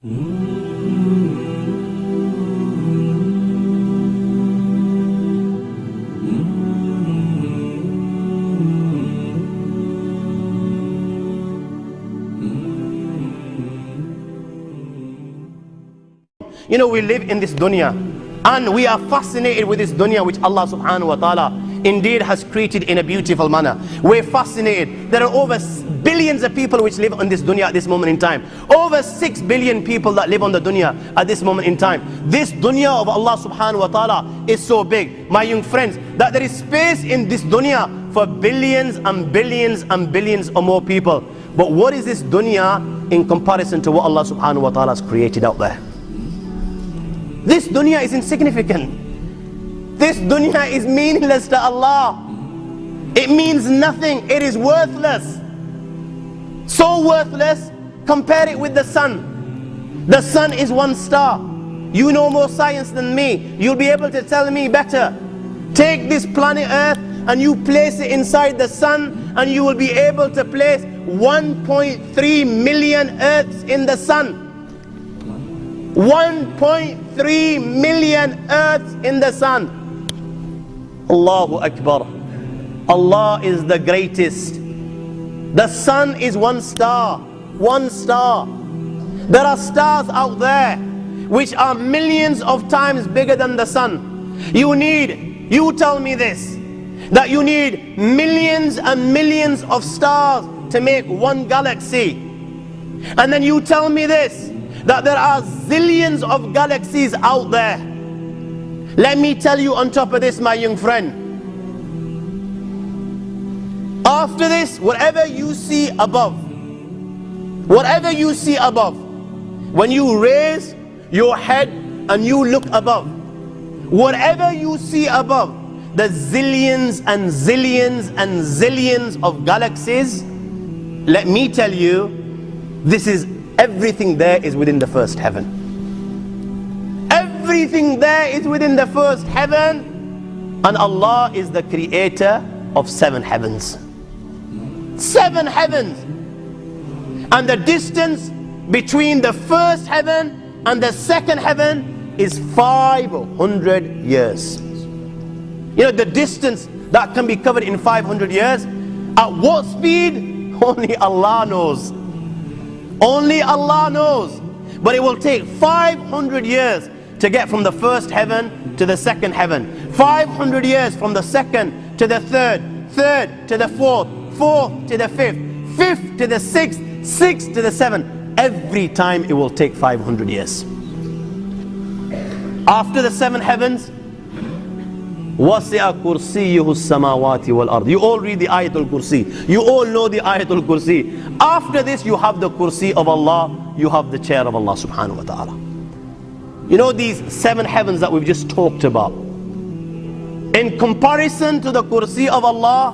You know, we live in this dunya and we are fascinated with this dunya which Allah subhanahu wa ta'ala indeed has created in a beautiful manner. We're fascinated. There are over billions of people which live on this dunya at this moment in time. Over 6 billion people that live on the dunya at this moment in time. This dunya of Allah subhanahu wa ta'ala is so big, my young friends, that there is space in this dunya for billions and billions and billions or more people. But what is this dunya in comparison to what Allah subhanahu wa ta'ala has created out there? This dunya is insignificant. This dunya is meaningless to Allah. It means nothing. It is worthless. So worthless, compare it with the sun. The sun is one star. You know more science than me. You'll be able to tell me better. Take this planet Earth and you place it inside the sun, and you will be able to place 1.3 million Earths in the sun. 1.3 million Earths in the sun. Allahu Akbar. Allah is the greatest. The sun is one star. One star. There are stars out there which are millions of times bigger than the sun. You tell me this, that you need millions and millions of stars to make one galaxy. And then you tell me this, that there are zillions of galaxies out there. Let me tell you on top of this, my young friend, after this, whatever you see above, when you raise your head and you look above, whatever you see above, the zillions and zillions and zillions of galaxies, let me tell you, everything there is within the first heaven. Everything there is within the first heaven, and Allah is the creator of 7 heavens. 7 heavens. And the distance between the first heaven and the second heaven is 500 years. You know, the distance that can be covered in 500 years, at what speed? Only Allah knows. Only Allah knows. But it will take 500 years to get from the first heaven to the second heaven. 500 years from the second to the third, third to the fourth, fourth to the fifth, fifth to the sixth, sixth to the seventh. Every time it will take 500 years. After the 7 heavens, وَسِعَ كُرْسِيُّهُ السَّمَاوَاتِ وَالْأَرْضِ. You all read the Ayatul Kursi. You all know the Ayatul Kursi. After this, you have the Kursi of Allah. You have the chair of Allah subhanahu wa ta'ala. You know these 7 heavens that we've just talked about, in comparison to the Kursi of Allah,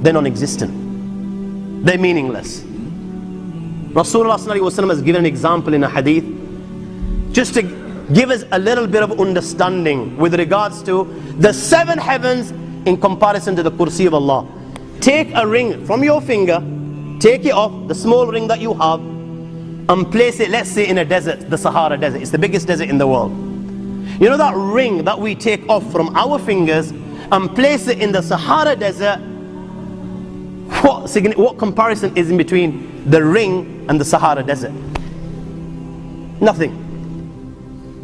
they're non-existent. They're meaningless. Rasulullah sallallahu alaihi wasallam has given an example in a hadith, just to give us a little bit of understanding with regards to the 7 heavens in comparison to the Kursi of Allah. Take a ring from your finger, take it off, the small ring that you have, and place it, let's say, in a desert, the Sahara Desert. It's the biggest desert in the world. You know that ring that we take off from our fingers and place it in the Sahara Desert? What comparison is in between the ring and the Sahara Desert? Nothing.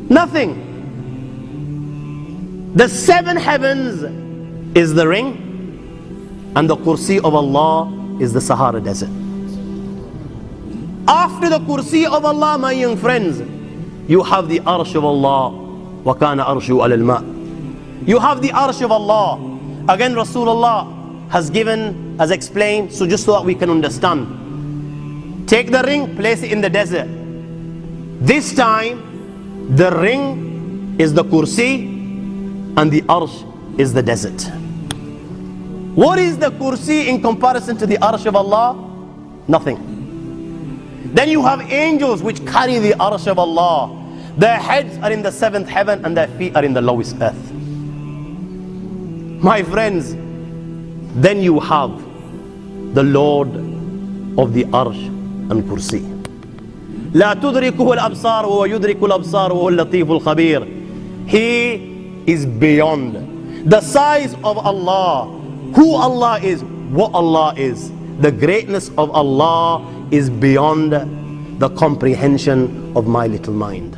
Nothing. The 7 heavens is the ring, and the Kursi of Allah is the Sahara Desert. After the Kursi of Allah, my young friends, you have the Arsh of Allah. وَكَانَ أَرْشُهُ عَلَى الْمَاءِ. You have the Arsh of Allah. Again, Rasulullah has explained, so just so that we can understand. Take the ring, place it in the desert. This time, the ring is the Kursi and the Arsh is the desert. What is the Kursi in comparison to the Arsh of Allah? Nothing. Then you have angels which carry the Arsh of Allah. Their heads are in the 7th heaven and their feet are in the lowest earth. My friends, then you have the Lord of the Arsh and Kursi. لا تدركه الأبصار وهو يدرك الأبصار وهو اللطيف الخبير. He is beyond. The size of Allah, who Allah is, what Allah is, the greatness of Allah is beyond the comprehension of my little mind.